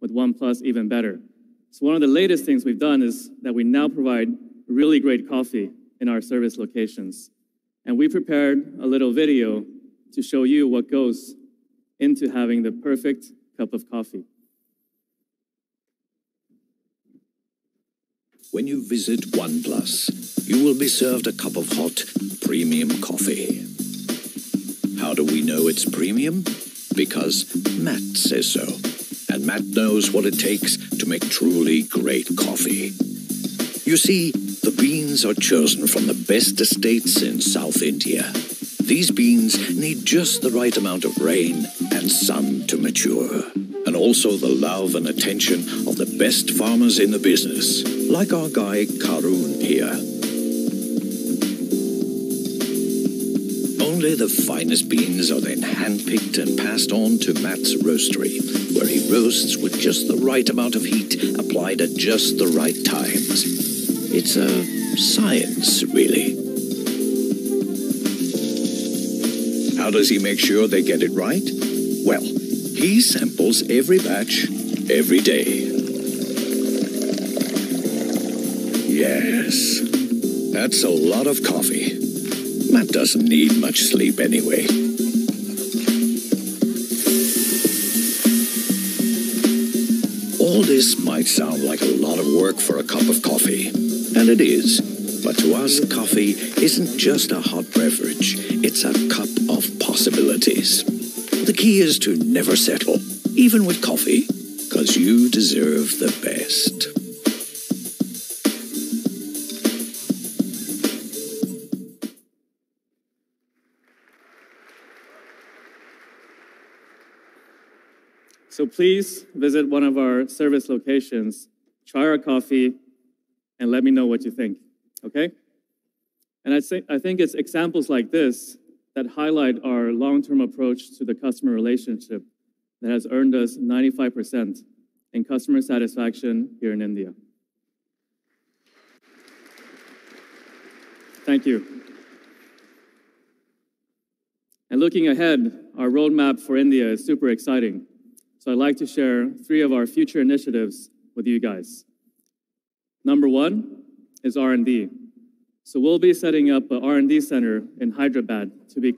with OnePlus even better. So one of the latest things we've done is that we now provide really great coffee in our service locations. And we prepared a little video to show you what goes into having the perfect cup of coffee. When you visit OnePlus, you will be served a cup of hot, premium coffee. How do we know it's premium? Because Matt says so. And Matt knows what it takes to make truly great coffee. You see, the beans are chosen from the best estates in South India. These beans need just the right amount of rain and sun to mature. And also the love and attention of the best farmers in the business, like our guy Karun here. Only the finest beans are then hand-picked and passed on to Matt's roastery, where he roasts with just the right amount of heat applied at just the right times. It's a science, really. How does he make sure they get it right? Well, he samples every batch, every day. Yes, that's a lot of coffee. Matt doesn't need much sleep anyway. All this might sound like a lot of work for a cup of coffee, and it is. But to us, coffee isn't just a hot beverage, it's a cup of possibilities. The key is to never settle, even with coffee, because you deserve the best. So please visit one of our service locations, try our coffee, and let me know what you think, okay? And I think it's examples like this that highlight our long-term approach to the customer relationship that has earned us 95% in customer satisfaction here in India. Thank you. And looking ahead, our roadmap for India is super exciting. So I'd like to share 3 of our future initiatives with you guys. Number 1 is R&D. So we'll be setting up an R&D center in Hyderabad to be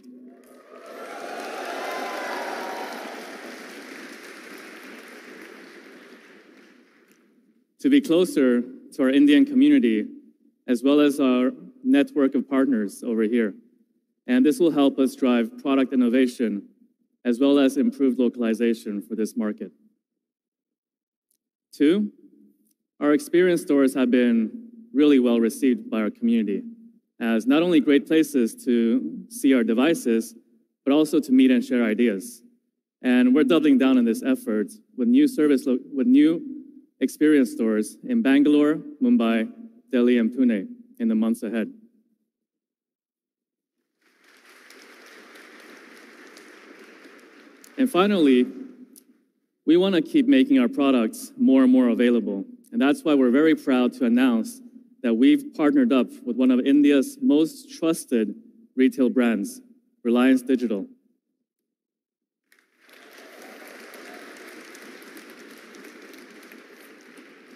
closer to our Indian community, as well as our network of partners over here. And this will help us drive product innovation, as well as improved localization for this market. 2, our experience stores have been really well received by our community, as not only great places to see our devices, but also to meet and share ideas. And we're doubling down on this effort with new experience stores in Bangalore, Mumbai, Delhi, and Pune in the months ahead. And finally, we want to keep making our products more and more available. And that's why we're very proud to announce that we've partnered up with one of India's most trusted retail brands, Reliance Digital.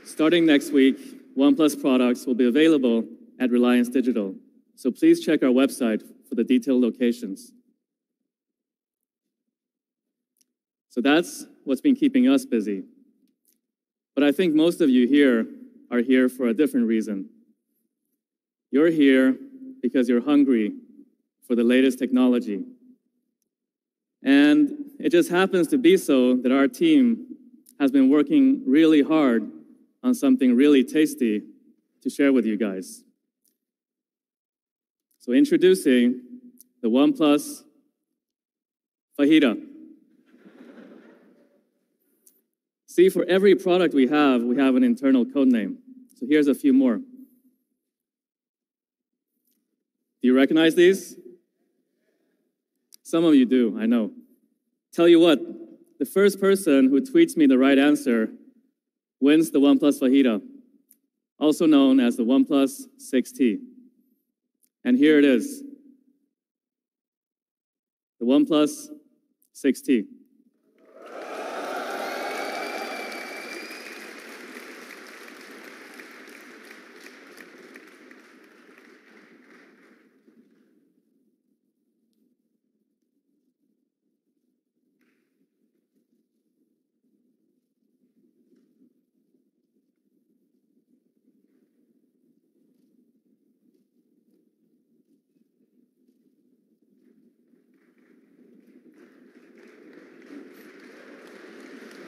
Starting next week, OnePlus products will be available at Reliance Digital. So please check our website for the detailed locations. So that's what's been keeping us busy. But I think most of you here are here for a different reason. You're here because you're hungry for the latest technology. And it just happens to be so that our team has been working really hard on something really tasty to share with you guys. So introducing the OnePlus Fajita. See, for every product we have an internal code name. So here's a few more. Do you recognize these? Some of you do, I know. Tell you what, the first person who tweets me the right answer wins the OnePlus Fajita, also known as the OnePlus 6T. And here it is, the OnePlus 6T.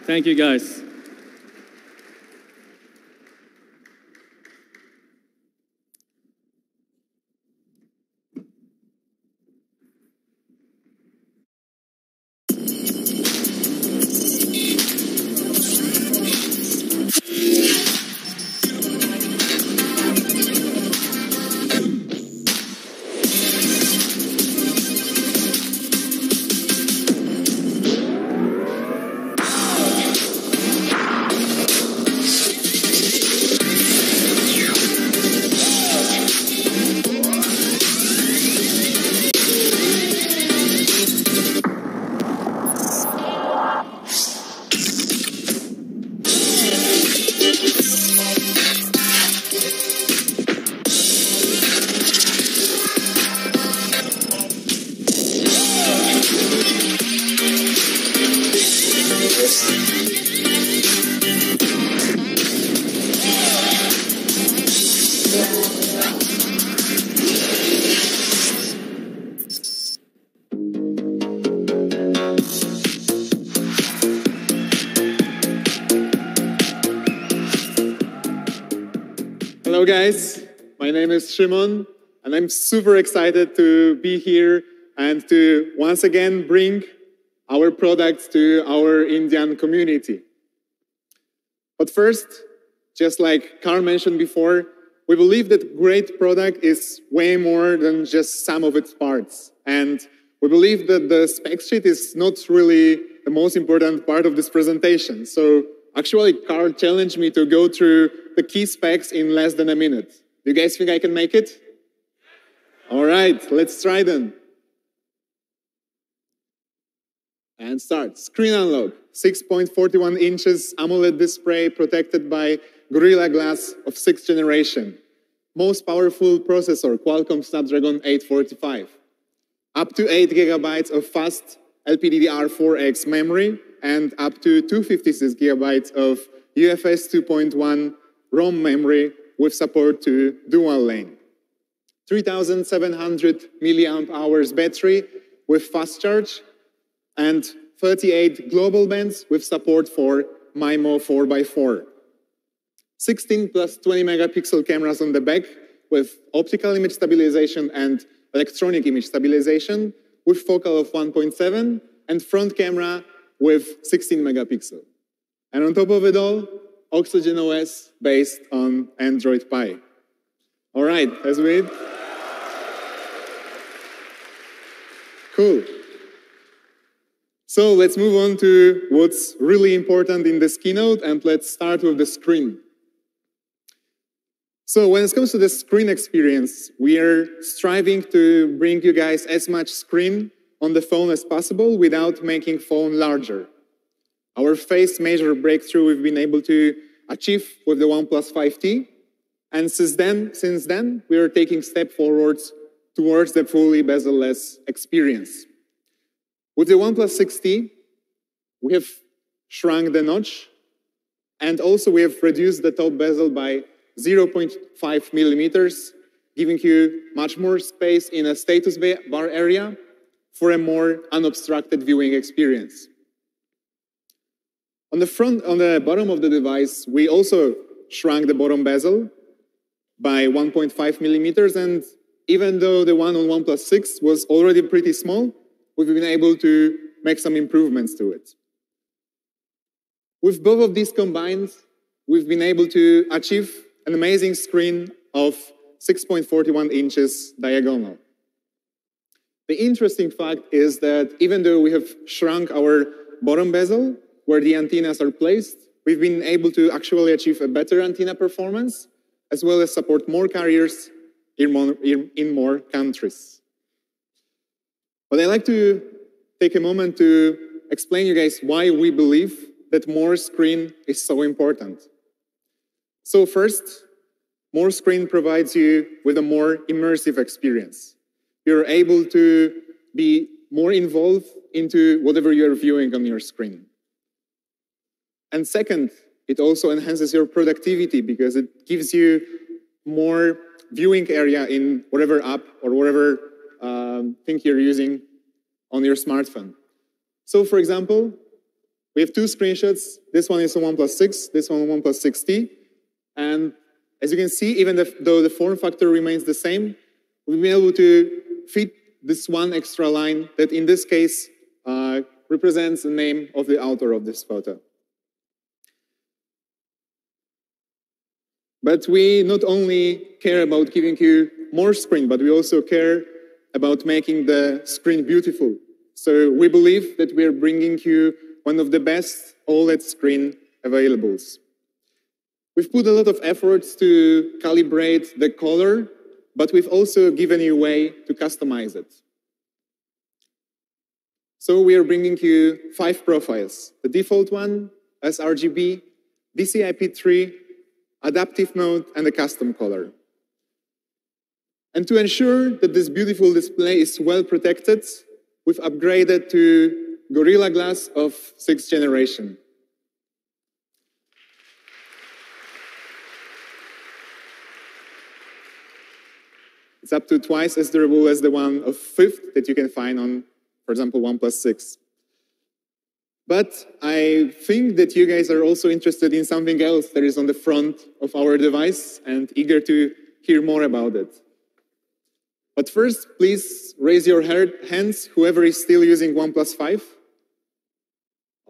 Thank you, guys. Hello guys, my name is Shimon and I'm super excited to be here and to once again bring our products to our Indian community. But first, just like Carl mentioned before, we believe that great product is way more than just some of its parts. And we believe that the spec sheet is not really the most important part of this presentation. So actually, Carl challenged me to go through the key specs in less than a minute. Do you guys think I can make it? All right, let's try then. And start. Screen unlock. 6.41 inches AMOLED display protected by Gorilla Glass of 6th generation. Most powerful processor, Qualcomm Snapdragon 845. Up to 8 gigabytes of fast LPDDR4X memory and up to 256 gigabytes of UFS 2.1 ROM memory with support to dual lane. 3,700 milliamp hours battery with fast charge and 38 global bands with support for MIMO 4x4. 16 plus 20 megapixel cameras on the back with optical image stabilization and electronic image stabilization with focal of 1.7 and front camera with 16 megapixel. And on top of it all, Oxygen OS based on Android Pie. All right, let's wait. Cool. So let's move on to what's really important in this keynote, and let's start with the screen. So when it comes to the screen experience, we are striving to bring you guys as much screen on the phone as possible without making phone larger. Our face measure breakthrough we've been able to achieve with the OnePlus 5T, and since then we are taking step forwards towards the fully bezel-less experience. With the OnePlus 6T, we have shrunk the notch, and also we have reduced the top bezel by 0.5 millimeters, giving you much more space in a status bar area for a more unobstructed viewing experience. On the bottom of the device, we also shrunk the bottom bezel by 1.5 millimeters, and even though the one on OnePlus 6 was already pretty small, we've been able to make some improvements to it. With both of these combined, we've been able to achieve an amazing screen of 6.41 inches diagonal. The interesting fact is that even though we have shrunk our bottom bezel, where the antennas are placed, we've been able to actually achieve a better antenna performance, as well as support more carriers in more countries. But I'd like to take a moment to explain you guys why we believe that more screen is so important. So first, more screen provides you with a more immersive experience. You're able to be more involved into whatever you're viewing on your screen. And second, it also enhances your productivity because it gives you more viewing area in whatever app or whatever thing you're using on your smartphone. So for example, We have two screenshots. This one is on OnePlus 6, this one on OnePlus 6T. And as you can see, even though the form factor remains the same, we've been able to fit this one extra line that in this case represents the name of the author of this photo. But we not only care about giving you more screen, but we also care about making the screen beautiful. So we believe that we are bringing you one of the best OLED screen availables. We've put a lot of efforts to calibrate the color, but we've also given you a way to customize it. So we are bringing you 5 profiles. The default one as RGB, DCI-P3, adaptive mode, and a custom color. And to ensure that this beautiful display is well protected, we've upgraded to Gorilla Glass of 6th generation. It's up to twice as durable as the one of 5th that you can find on, for example, OnePlus 6. But I think that you guys are also interested in something else that is on the front of our device and eager to hear more about it. But first, please raise your hands, whoever is still using OnePlus 5.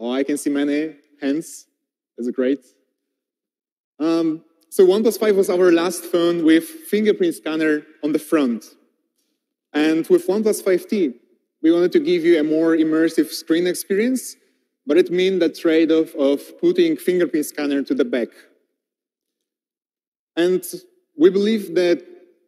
Oh, I can see many hands. That's great. So OnePlus 5 was our last phone with fingerprint scanner on the front. And with OnePlus 5T, we wanted to give you a more immersive screen experience, but it means the trade-off of putting fingerprint scanner to the back. And we believe that,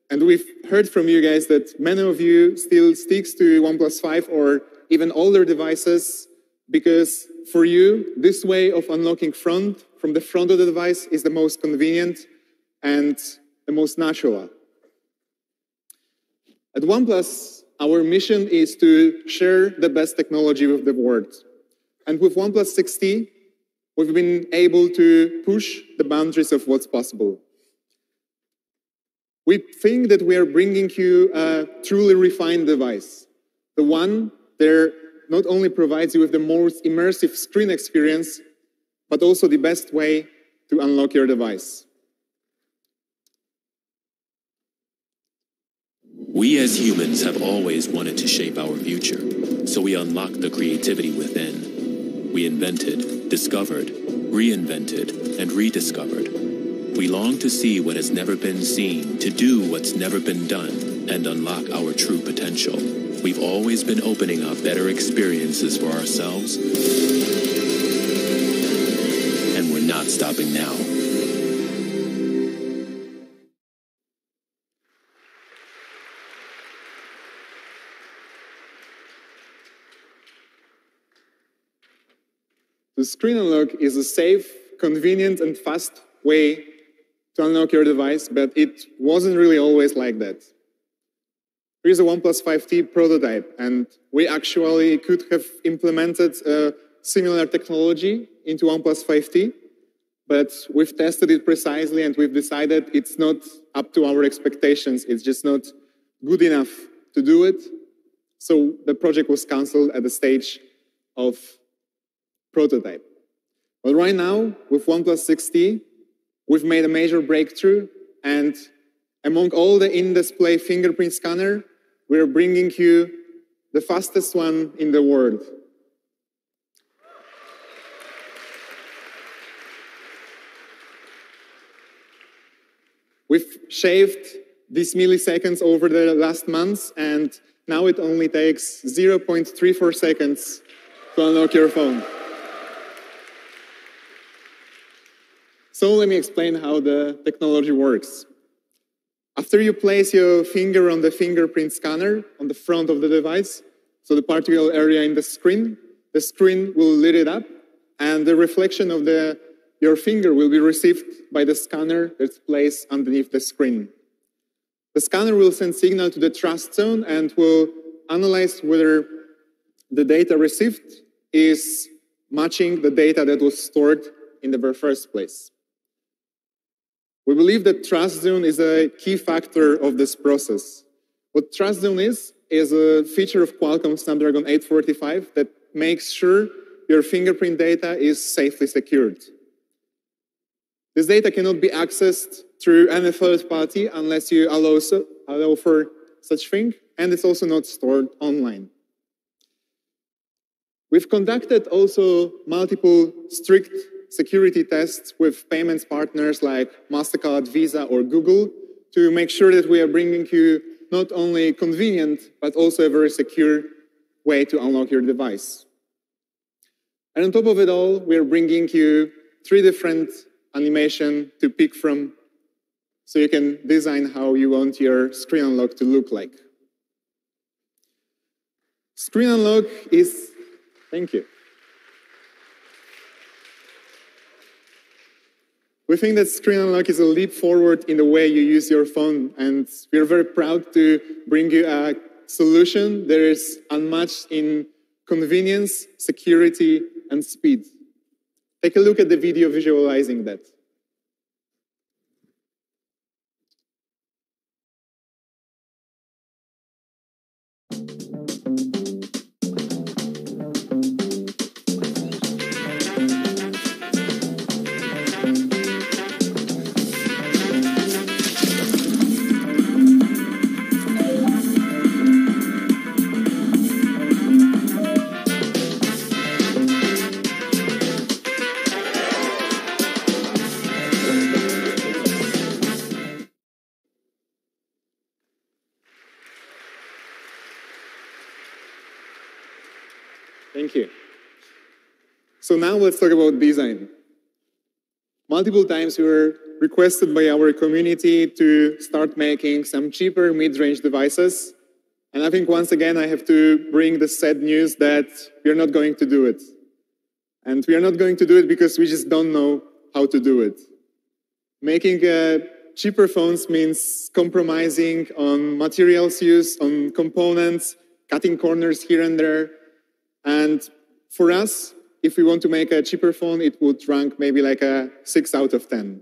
and we've heard from you guys that many of you still sticks to OnePlus 5 or even older devices, because for you, this way of unlocking from the front of the device is the most convenient and the most natural. At OnePlus, our mission is to share the best technology with the world. And with OnePlus 6T, we've been able to push the boundaries of what's possible. We think that we are bringing you a truly refined device. The one that not only provides you with the most immersive screen experience, but also the best way to unlock your device. We as humans have always wanted to shape our future, so we unlocked the creativity within. We invented, discovered, reinvented, and rediscovered. We long to see what has never been seen, to do what's never been done, and unlock our true potential. We've always been opening up better experiences for ourselves, and we're not stopping now. The screen unlock is a safe, convenient, and fast way to unlock your device, but it wasn't really always like that. Here's a OnePlus 5T prototype, and we actually could have implemented a similar technology into OnePlus 5T, but we've tested it precisely and we've decided it's not up to our expectations. It's just not good enough to do it. So the project was canceled at the stage of prototype. But right now, with OnePlus 6T, we've made a major breakthrough, and among all the in-display fingerprint scanner, we're bringing you the fastest one in the world. We've shaved these milliseconds over the last months, and now it only takes 0.34 seconds to unlock your phone. So let me explain how the technology works. After you place your finger on the fingerprint scanner on the front of the device, so the particle area in the screen will light it up, and the reflection of your finger will be received by the scanner that's placed underneath the screen. The scanner will send signal to the trust zone and will analyze whether the data received is matching the data that was stored in the very first place. We believe that trust zone is a key factor of this process. What trust zone is a feature of Qualcomm Snapdragon 845 that makes sure your fingerprint data is safely secured. This data cannot be accessed through any third party unless you allow for such thing, and it's also not stored online. We've conducted also multiple strict security tests with payments partners like MasterCard, Visa, or Google to make sure that we are bringing you not only convenient, but also a very secure way to unlock your device. And on top of it all, we are bringing you 3 different animations to pick from so you can design how you want your screen unlock to look like. Screen unlock is, thank you. We think that screen unlock is a leap forward in the way you use your phone, and we're very proud to bring you a solution that is unmatched in convenience, security, and speed. Take a look at the video visualizing that. Thank you. So now let's talk about design. Multiple times we were requested by our community to start making some cheaper mid-range devices. And I think once again I have to bring the sad news that we are not going to do it. And we are not going to do it because we just don't know how to do it. Making cheaper phones means compromising on materials used, on components, cutting corners here and there. And for us, if we want to make a cheaper phone, it would rank maybe like a 6 out of 10.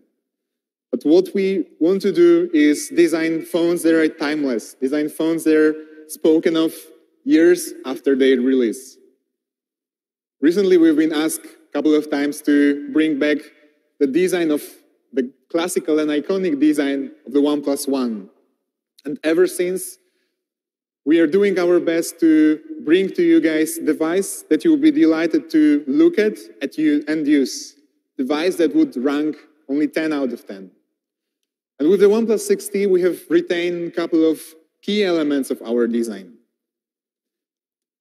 But what we want to do is design phones that are timeless, design phones that are spoken of years after their release. Recently, we've been asked a couple of times to bring back the design of the classical and iconic design of the OnePlus One. And ever since, we are doing our best to bring to you guys a device that you will be delighted to look at and use. Device that would rank only 10 out of 10. And with the OnePlus 6T, we have retained a couple of key elements of our design.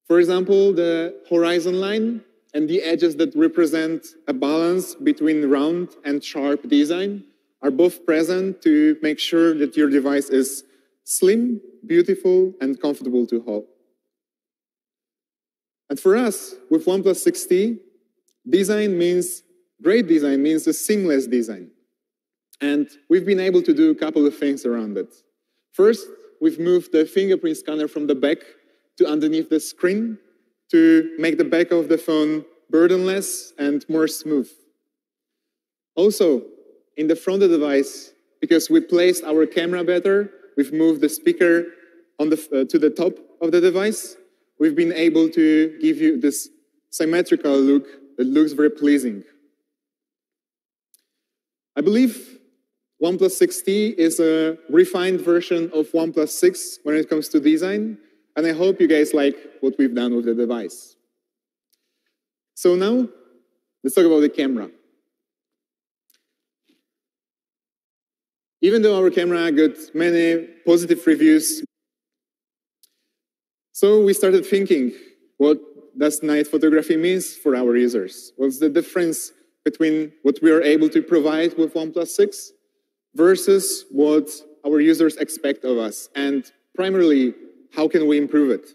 For example, the horizon line and the edges that represent a balance between round and sharp design are both present to make sure that your device is slim, beautiful, and comfortable to hold. And for us, with OnePlus 6T, great design means a seamless design. And we've been able to do a couple of things around it. First, we've moved the fingerprint scanner from the back to underneath the screen to make the back of the phone burdenless and more smooth. Also, in the front of the device, because we placed our camera better, we've moved the speaker to the top of the device. We've been able to give you this symmetrical look that looks very pleasing. I believe OnePlus 6T is a refined version of OnePlus 6 when it comes to design, and I hope you guys like what we've done with the device. So now, let's talk about the camera. Even though our camera got many positive reviews, so we started thinking, what does night photography mean for our users? What's the difference between what we are able to provide with OnePlus 6 versus what our users expect of us? And primarily, how can we improve it?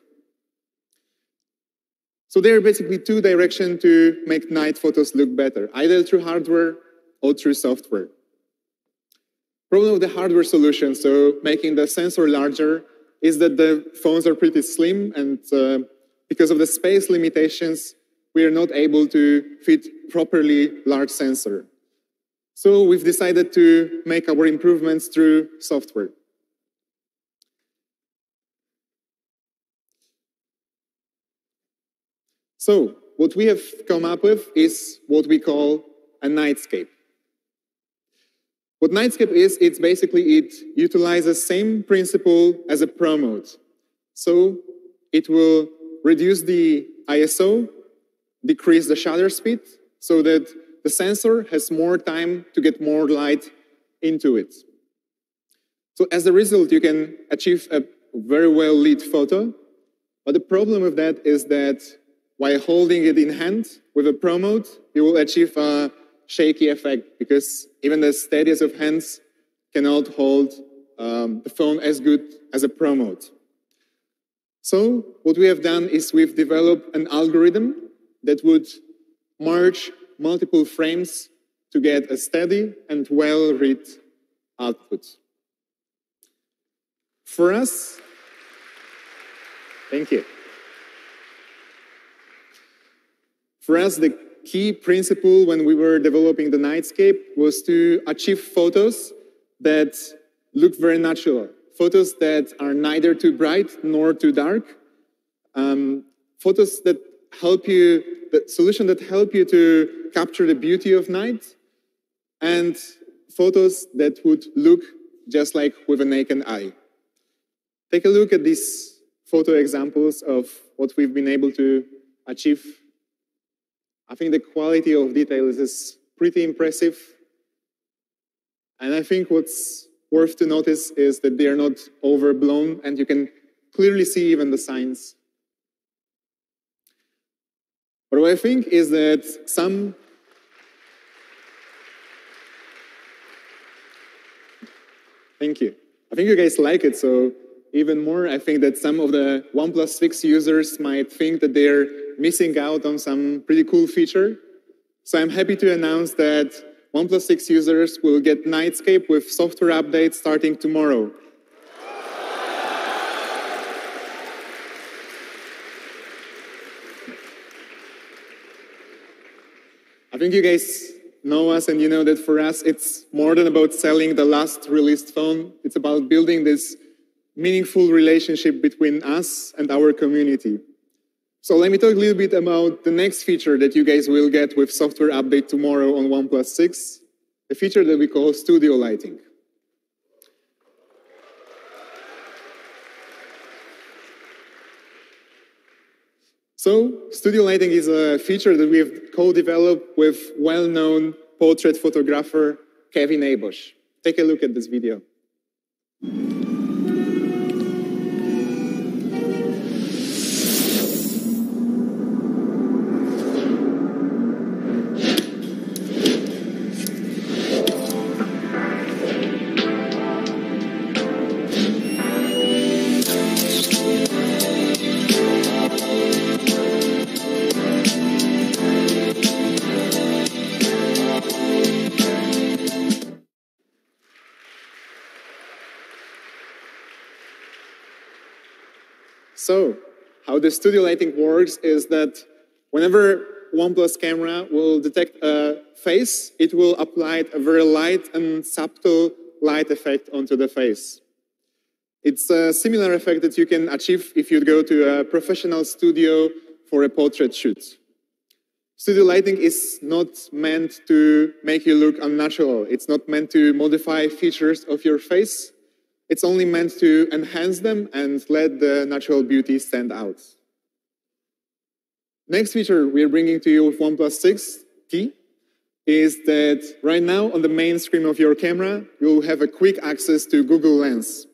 So there are basically 2 directions to make night photos look better, either through hardware or through software. Problem with the hardware solution, so making the sensor larger, is that the phones are pretty slim, and because of the space limitations, we are not able to fit properly large sensor. So we've decided to make our improvements through software. So what we have come up with is what we call a nightscape. What nightscape is, it's basically, it utilizes same principle as a Pro mode. So it will reduce the ISO, decrease the shutter speed, so that the sensor has more time to get more light into it. So as a result, you can achieve a very well lit photo. But the problem with that is that while holding it in hand with a Pro mode, you will achieve a shaky effect because even the steadiest of hands cannot hold the phone as good as a Pro mode. So what we have done is we've developed an algorithm that would merge multiple frames to get a steady and well-read output. For us, thank you. For us, the key principle when we were developing the nightscape was to achieve photos that look very natural. Photos that are neither too bright nor too dark. Photos that help you, the solution that help you to capture the beauty of night, and photos that would look just like with a naked eye. Take a look at these photo examples of what we've been able to achieve. I think the quality of details is pretty impressive. And I think what's worth to notice is that they are not overblown, and you can clearly see even the signs. But what I think is that thank you. I think you guys like it, so even more, I think that some of the OnePlus 6 users might think that they're missing out on some pretty cool feature. So I'm happy to announce that OnePlus 6 users will get Nightscape with software updates starting tomorrow. I think you guys know us, and you know that for us, it's more than about selling the last released phone. It's about building this meaningful relationship between us and our community. So let me talk a little bit about the next feature that you guys will get with software update tomorrow on OnePlus 6, a feature that we call studio lighting. So, studio lighting is a feature that we've co-developed with well-known portrait photographer Kevin Abosh. Take a look at this video. So, how the studio lighting works is that whenever OnePlus camera will detect a face, it will apply a very light and subtle light effect onto the face. It's a similar effect that you can achieve if you go to a professional studio for a portrait shoot. Studio lighting is not meant to make you look unnatural. It's not meant to modify features of your face. It's only meant to enhance them and let the natural beauty stand out. Next feature we're bringing to you with OnePlus 6T is that right now on the main screen of your camera, you'll have a quick access to Google Lens.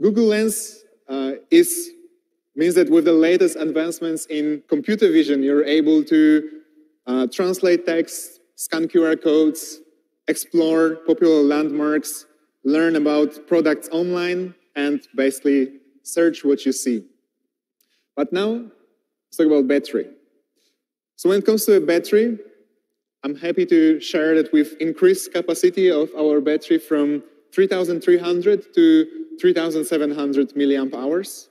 Google Lens means that with the latest advancements in computer vision, you're able to translate text, scan QR codes, explore popular landmarks, learn about products online, and basically search what you see. But now, let's talk about battery. So when it comes to a battery, I'm happy to share that we've increased capacity of our battery from 3,300 to 3,700 milliamp hours.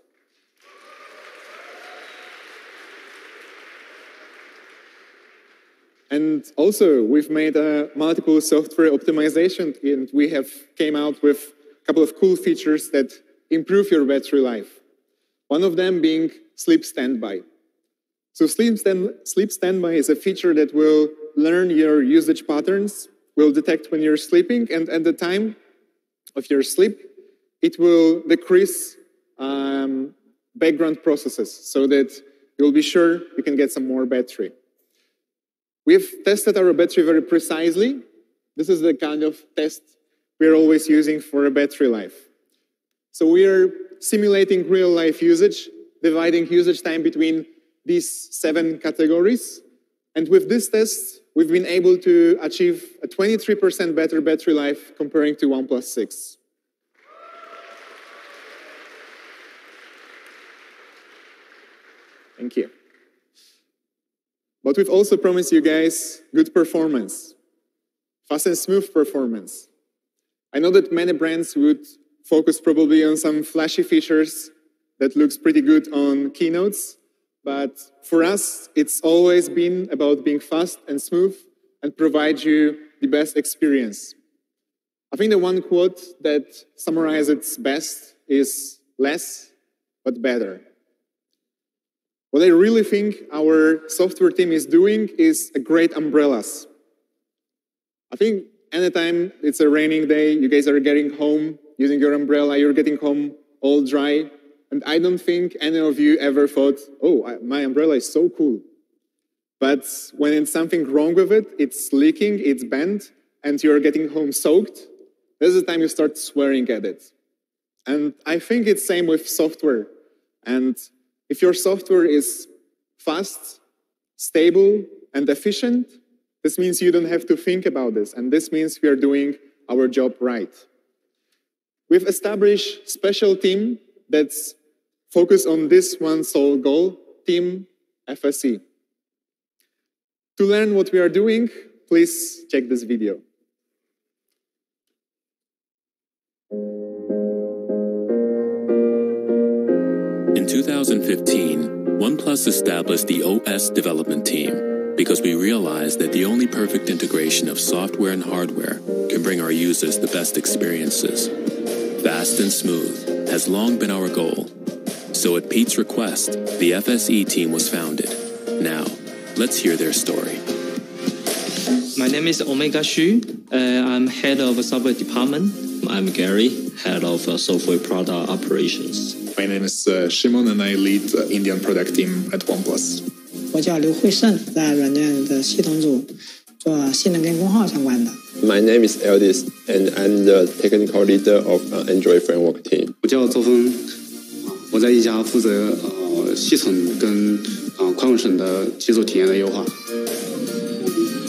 And also, we've made multiple software optimization, and we have came out with a couple of cool features that improve your battery life. One of them being sleep standby. So sleep standby is a feature that will learn your usage patterns, will detect when you're sleeping, and at the time of your sleep, it will decrease background processes so that you'll be sure you can get some more battery. We've tested our battery very precisely. This is the kind of test we're always using for a battery life. So we are simulating real-life usage, dividing usage time between these 7 categories. And with this test, we've been able to achieve a 23% better battery life comparing to OnePlus 6. Thank you. But we've also promised you guys good performance, fast and smooth performance. I know that many brands would focus probably on some flashy features that looks pretty good on keynotes, but for us, it's always been about being fast and smooth and provide you the best experience. I think the one quote that summarizes it best is less, but better. What I really think our software team is doing is a great umbrellas. I think anytime it's a raining day, you guys are getting home using your umbrella, you're getting home all dry, and I don't think any of you ever thought, oh, my umbrella is so cool. But when it's something wrong with it, it's leaking, it's bent, and you're getting home soaked, this is the time you start swearing at it. And I think it's same with software. And if your software is fast, stable, and efficient, this means you don't have to think about this, and this means we are doing our job right. We've established a special team that's focused on this one sole goal, Team FSE. To learn what we are doing, please check this video. In 2015, OnePlus established the OS development team because we realized that the only perfect integration of software and hardware can bring our users the best experiences. Fast and smooth has long been our goal. So at Pete's request, the FSE team was founded. Now, let's hear their story. My name is Omega Xu. I'm head of the software department. I'm Gary, head of software product operations. My name is Shimon, and I lead the Indian product team at OnePlus. 我叫刘慧胜，在软件的系统组做性能跟功耗相关的。 My name is Eldis, and I'm the technical leader of Android framework team. 我叫周峰，我在一家负责系统跟宽稳省的基础体验的优化。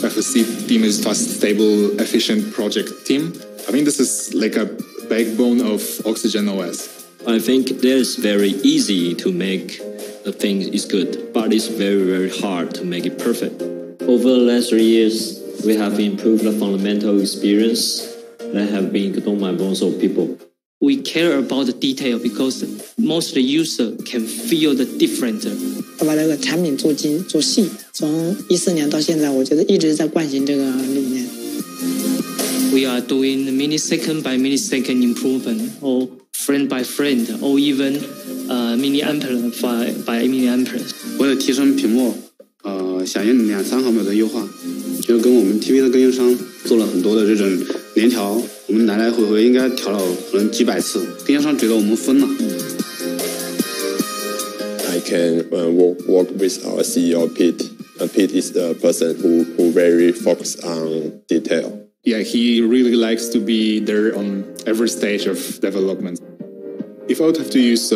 FSC team is fast, stable, efficient project team. I mean, this is like a backbone of Oxygen OS. I think it is very easy to make a thing is good, but it's very, very hard to make it perfect. Over the last 3 years, we have improved the fundamental experience that have been ignored by most of people. We care about the detail because most of the user can feel the difference. 我把这个产品做精做细，从14年到现在，我觉得一直在惯行这个理念。 We are doing millisecond by millisecond improvement, or frame by frame, or even milliampere by milliampere. 为了提升屏幕响应2-3毫秒的优化，就跟我们 TV 的供应商做了很多的这种联调，我们来来回回应该调了可能几百次，供应商觉得我们疯了。 I can work with our CEO Pete. Pete is the person who very focused on detail. Yeah, he really likes to be there on every stage of development. If I would have to use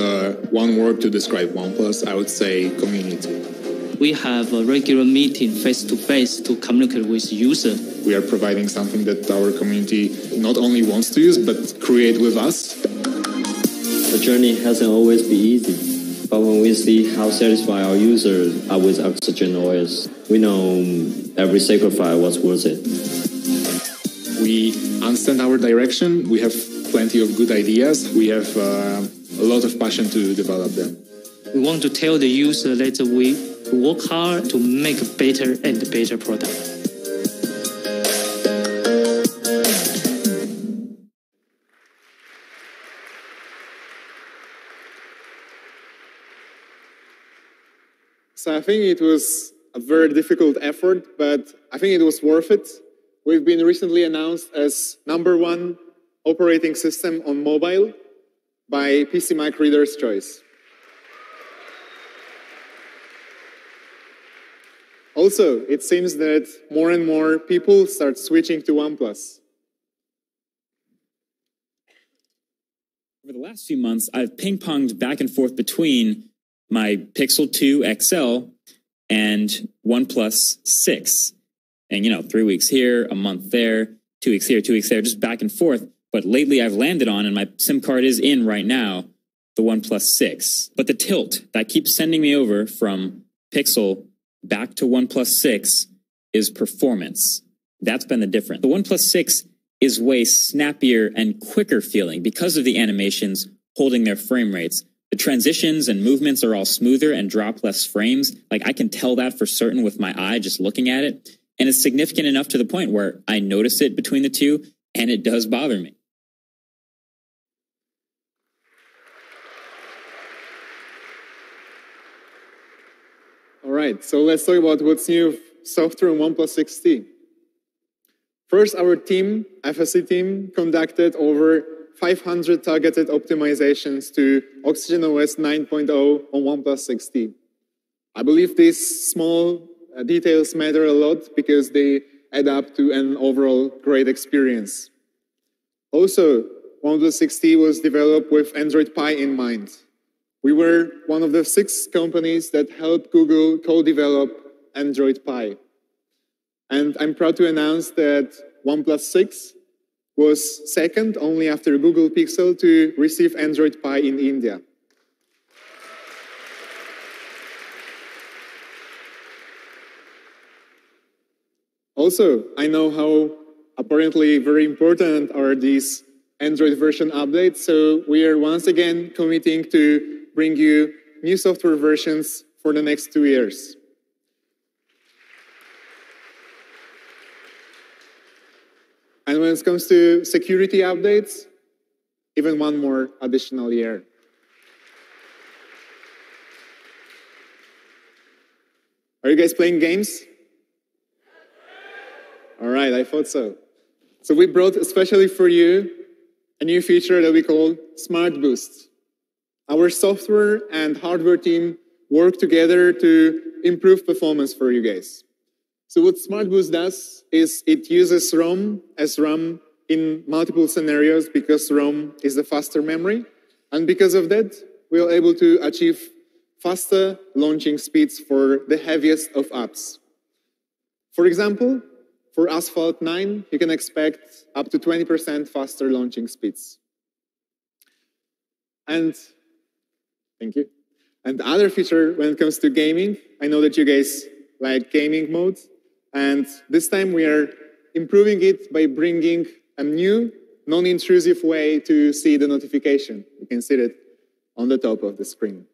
one word to describe OnePlus, I would say community. We have a regular meeting face-to-face to communicate with user. We are providing something that our community not only wants to use, but create with us. The journey hasn't always been easy, but when we see how satisfied our users are with Oxygen OS, we know every sacrifice was worth it. We understand our direction. We have plenty of good ideas. We have a lot of passion to develop them. We want to tell the user that we work hard to make a better and better product. So I think it was a very difficult effort, but I think it was worth it. We've been recently announced as #1 operating system on mobile by PCMac Reader's Choice. Also, it seems that more and more people start switching to OnePlus. Over the last few months, I've ping-ponged back and forth between my Pixel 2 XL and OnePlus 6. And, 3 weeks here, a month there, 2 weeks here, 2 weeks there, just back and forth. But lately I've landed on, and my SIM card is in right now, the OnePlus 6. But the tilt that keeps sending me over from Pixel back to OnePlus 6 is performance. That's been the difference. The OnePlus 6 is way snappier and quicker feeling because of the animations holding their frame rates. The transitions and movements are all smoother and drop less frames. Like, I can tell that for certain with my eye just looking at it. And it's significant enough to the point where I notice it between the two, and it does bother me. All right, so let's talk about what's new software on OnePlus 6T. First, our team, FSC team, conducted over 500 targeted optimizations to Oxygen OS 9.0 on OnePlus 6T. I believe these small details matter a lot because they add up to an overall great experience. Also, OnePlus 6T was developed with Android Pie in mind. We were one of the 6 companies that helped Google co-develop Android Pie. And I'm proud to announce that OnePlus 6 was second only after Google Pixel to receive Android Pie in India. Also, I know how apparently very important are these Android version updates, so we are once again committing to bring you new software versions for the next 2 years. And when it comes to security updates, even one more additional year. Are you guys playing games? All right, I thought so. So we brought especially for you a new feature that we call Smart Boost. Our software and hardware team work together to improve performance for you guys. So what Smart Boost does is it uses ROM as RAM in multiple scenarios because ROM is the faster memory. And because of that, we are able to achieve faster launching speeds for the heaviest of apps. For example, for Asphalt 9, you can expect up to 20% faster launching speeds. And thank you. And the other feature when it comes to gaming, I know that you guys like gaming mode. And this time we are improving it by bringing a new, non-intrusive way to see the notification. You can see it on the top of the screen.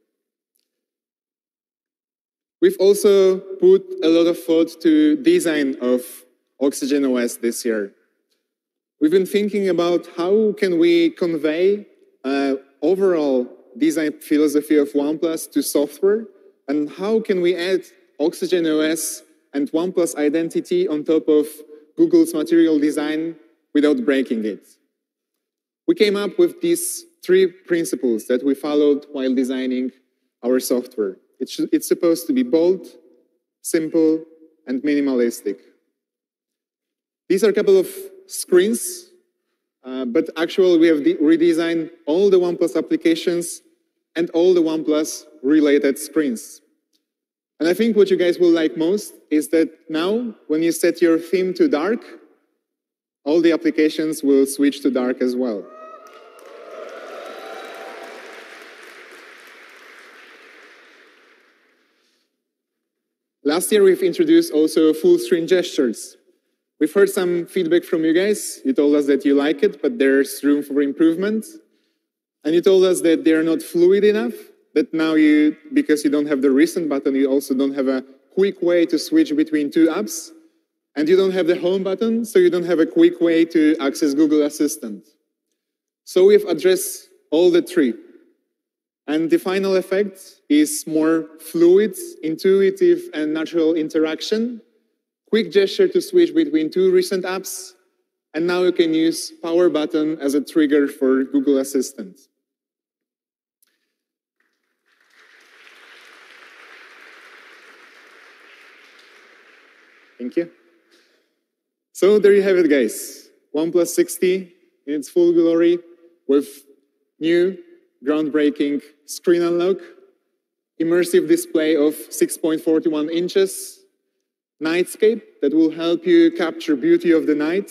We've also put a lot of thought to design of Oxygen OS this year. We've been thinking about how can we convey overall design philosophy of OnePlus to software, and how can we add Oxygen OS and OnePlus identity on top of Google's material design without breaking it. We came up with these 3 principles that we followed while designing our software. It's supposed to be bold, simple, and minimalistic. These are a couple of screens, but actually we have redesigned all the OnePlus applications and all the OnePlus related screens. And I think what you guys will like most is that now, when you set your theme to dark, all the applications will switch to dark as well. Last year, we've introduced also full screen gestures. We've heard some feedback from you guys. You told us that you like it, but there's room for improvement. And you told us that they're not fluid enough, that now because you don't have the recent button, you also don't have a quick way to switch between 2 apps. And you don't have the home button, so you don't have a quick way to access Google Assistant. So we've addressed all the 3. And the final effect is more fluid, intuitive, and natural interaction. Quick gesture to switch between two recent apps. And now you can use power button as a trigger for Google Assistant. Thank you. So there you have it, guys. OnePlus 6T in its full glory with new groundbreaking screen unlock, immersive display of 6.41 inches, nightscape that will help you capture beauty of the night,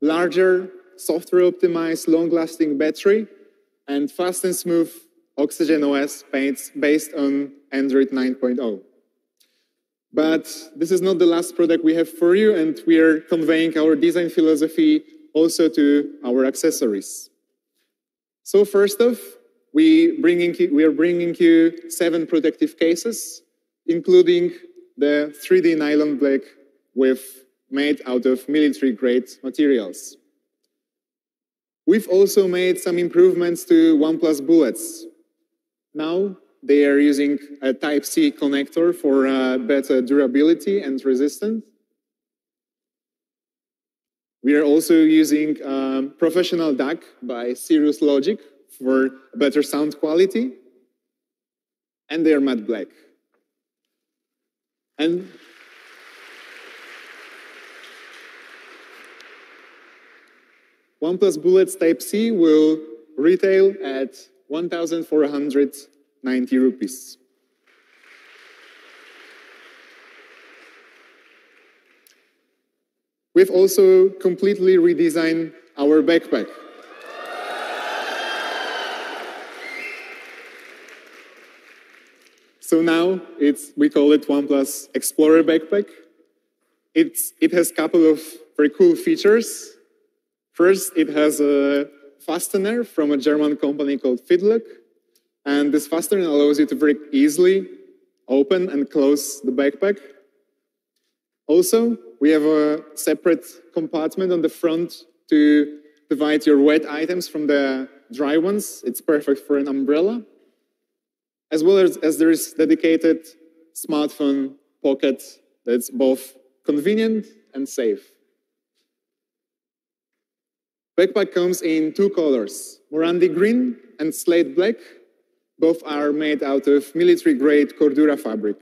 larger, software-optimized, long-lasting battery, and fast and smooth Oxygen OS based on Android 9.0. But this is not the last product we have for you, and we are conveying our design philosophy also to our accessories. So first off, we are bringing you 7 protective cases, including the 3D nylon black made out of military-grade materials. We've also made some improvements to OnePlus bullets. Now they are using a Type-C connector for better durability and resistance. We are also using professional DAC by Cirrus Logic for better sound quality. And they are matte black. And OnePlus Bullets Type-C will retail at 1,490 rupees. We've also completely redesigned our backpack. So now we call it OnePlus Explorer Backpack. It has a couple of very cool features. First, it has a fastener from a German company called Fidlock. And this fastener allows you to very easily open and close the backpack. Also, we have a separate compartment on the front to divide your wet items from the dry ones. It's perfect for an umbrella. As well as there is dedicated smartphone pocket that's both convenient and safe. Backpack comes in 2 colors, Morandi green and slate black. Both are made out of military-grade Cordura fabric.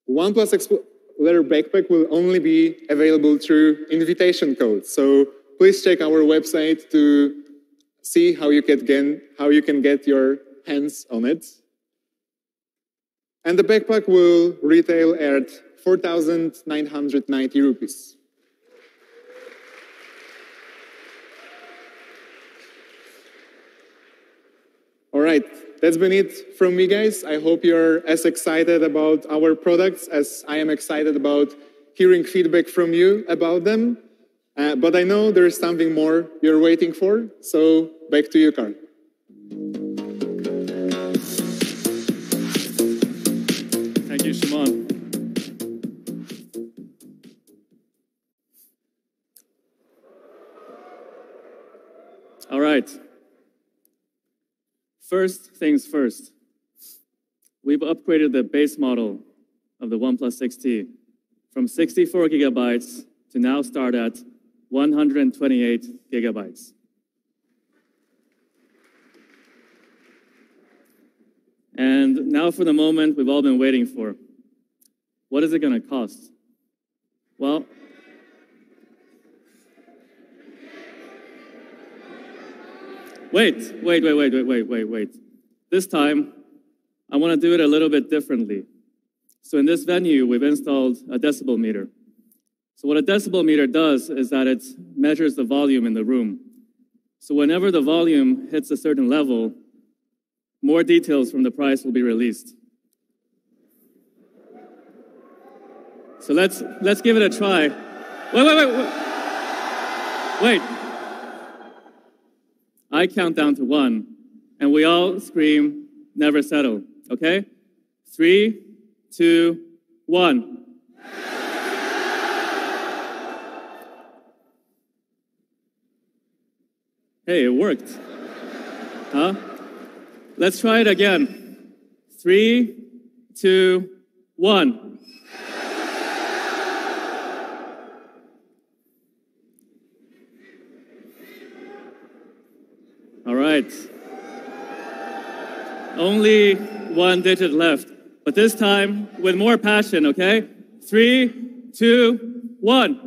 OnePlus Explorer Backpack will only be available through invitation code. So please check our website to see how you can get your hands on it. And the backpack will retail at 4,990 rupees. All right, that's been it from me, guys. I hope you're as excited about our products as I am excited about hearing feedback from you about them. But I know there is something more you're waiting for, so back to you, Carl. Thank you, Shimon. All right. First things first. We've upgraded the base model of the OnePlus 6T from 64 gigabytes to now start at 128 gigabytes. And now for the moment we've all been waiting for. What is it going to cost? Well, wait. This time, I want to do it a little bit differently. So in this venue, we've installed a decibel meter. So what a decibel meter does is that it measures the volume in the room. So whenever the volume hits a certain level, more details from the price will be released. So let's give it a try. Wait. I count down to 1, and we all scream, never settle, okay? 3, 2, 1. Hey, it worked. Huh? Let's try it again. 3, 2, 1. All right. Only one digit left, but this time with more passion, okay? 3, 2, 1.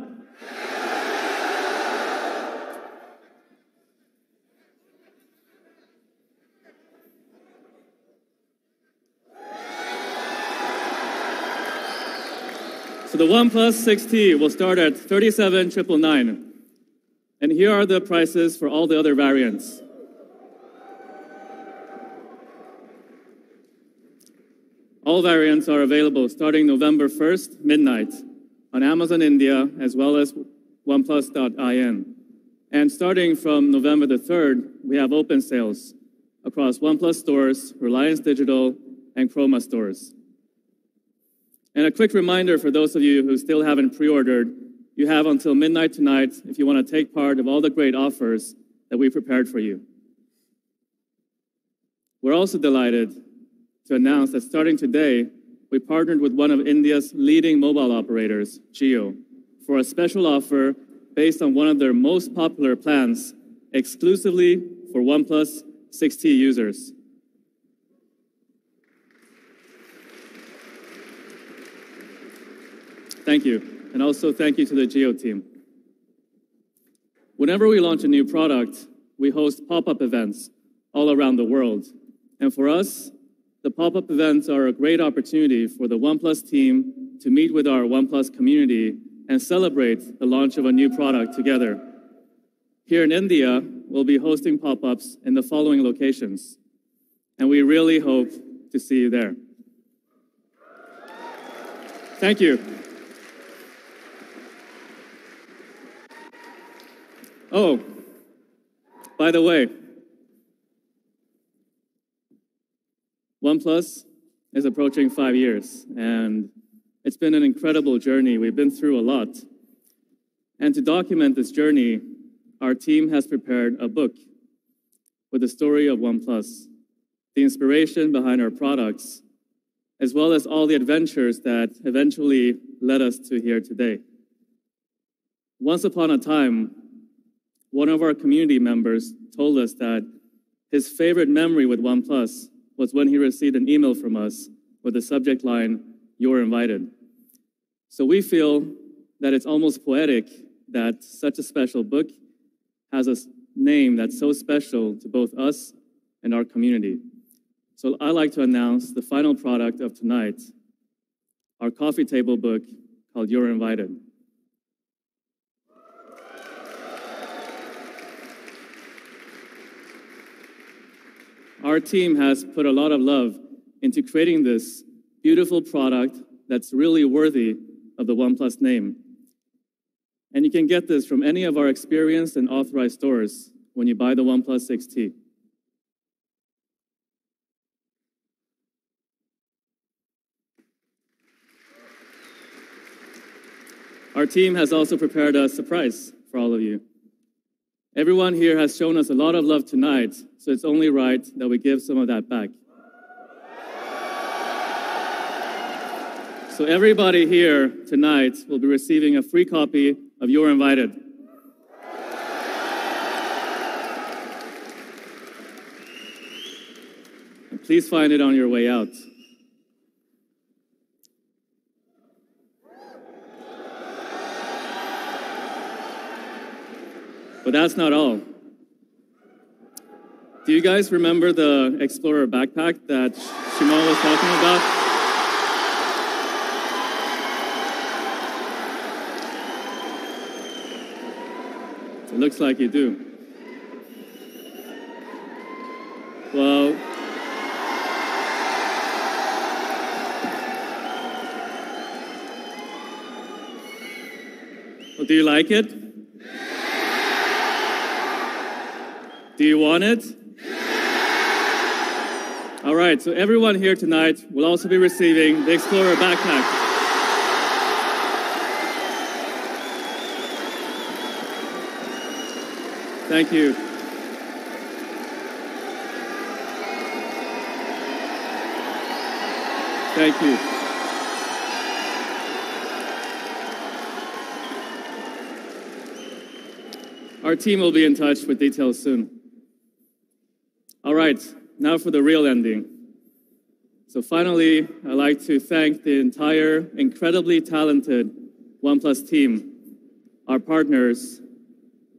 So the OnePlus 6T will start at $37,999. And here are the prices for all the other variants. All variants are available starting November 1st, midnight, on Amazon India, as well as OnePlus.in. And starting from November the 3rd, we have open sales across OnePlus stores, Reliance Digital, and Chroma stores. And a quick reminder for those of you who still haven't pre-ordered, you have until midnight tonight if you want to take part of all the great offers that we prepared for you. We're also delighted to announce that starting today, we partnered with one of India's leading mobile operators, Jio, for a special offer based on one of their most popular plans, exclusively for OnePlus 6T users. Thank you, and also thank you to the Jio team. Whenever we launch a new product, we host pop-up events all around the world. And for us, the pop-up events are a great opportunity for the OnePlus team to meet with our OnePlus community and celebrate the launch of a new product together. Here in India, we'll be hosting pop-ups in the following locations, and we really hope to see you there. Thank you. Oh, by the way, OnePlus is approaching 5 years, and it's been an incredible journey. We've been through a lot. And to document this journey, our team has prepared a book with the story of OnePlus, the inspiration behind our products, as well as all the adventures that eventually led us to here today. Once upon a time, one of our community members told us that his favorite memory with OnePlus was when he received an email from us with the subject line, "You're invited." So we feel that it's almost poetic that such a special book has a name that's so special to both us and our community. So I'd like to announce the final product of tonight, our coffee table book called You're Invited. Our team has put a lot of love into creating this beautiful product that's really worthy of the OnePlus name. And you can get this from any of our experienced and authorized stores when you buy the OnePlus 6T. Our team has also prepared a surprise for all of you. Everyone here has shown us a lot of love tonight, so it's only right that we give some of that back. So everybody here tonight will be receiving a free copy of You're Invited. And please find it on your way out. But that's not all. Do you guys remember the Explorer backpack that Shimon was talking about? It looks like you do. Well, do you like it? Do you want it? All right, so everyone here tonight will also be receiving the Explorer backpack. Thank you. Thank you. Our team will be in touch with details soon. All right, now for the real ending. So finally, I'd like to thank the entire incredibly talented OnePlus team, our partners,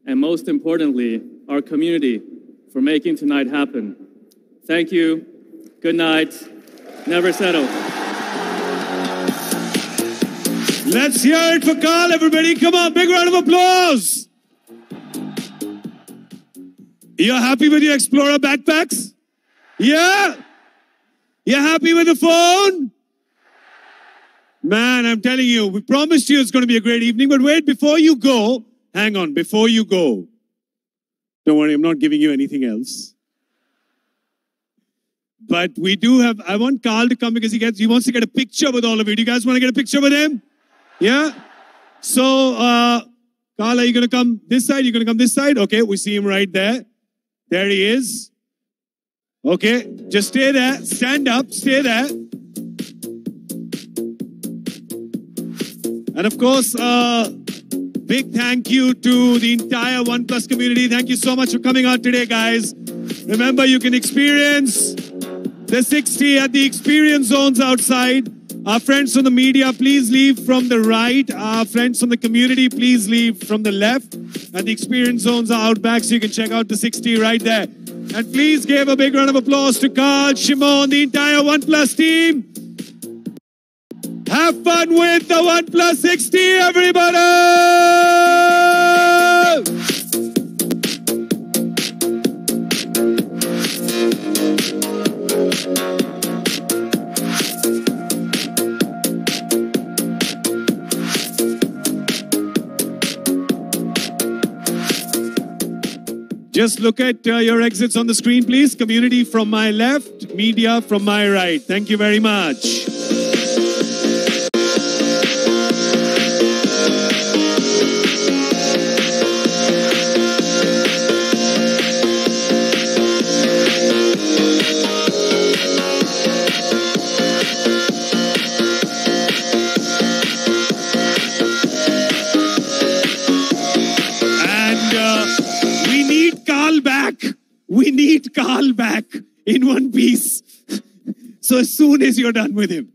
and most importantly, our community for making tonight happen. Thank you. Good night. Never settle. Let's hear it for Carl, everybody. Come on, big round of applause. You're happy with your Explorer backpacks? Yeah? You're happy with the phone? Man, I'm telling you, we promised you it's going to be a great evening, but wait, before you go, hang on, before you go, don't worry, I'm not giving you anything else. But we do have, I want Carl to come because he wants to get a picture with all of you. Do you guys want to get a picture with him? Yeah? So, Carl, are you going to come this side? You're going to come this side? Okay, we see him right there. There he is. Okay, just stay there. Stand up, stay there. And of course, big thank you to the entire OnePlus community. Thank you so much for coming out today, guys. Remember, you can experience the 60 at the experience zones outside. Our friends from the media, please leave from the right. Our friends from the community, please leave from the left. And the experience zones are out back, so you can check out the 60 right there. And please give a big round of applause to Carl, Shimon, the entire OnePlus team. Have fun with the OnePlus 60, everybody! Just look at your exits on the screen, please. Community from my left, media from my right. Thank you very much. We need Carl back in one piece. So as soon as you're done with him.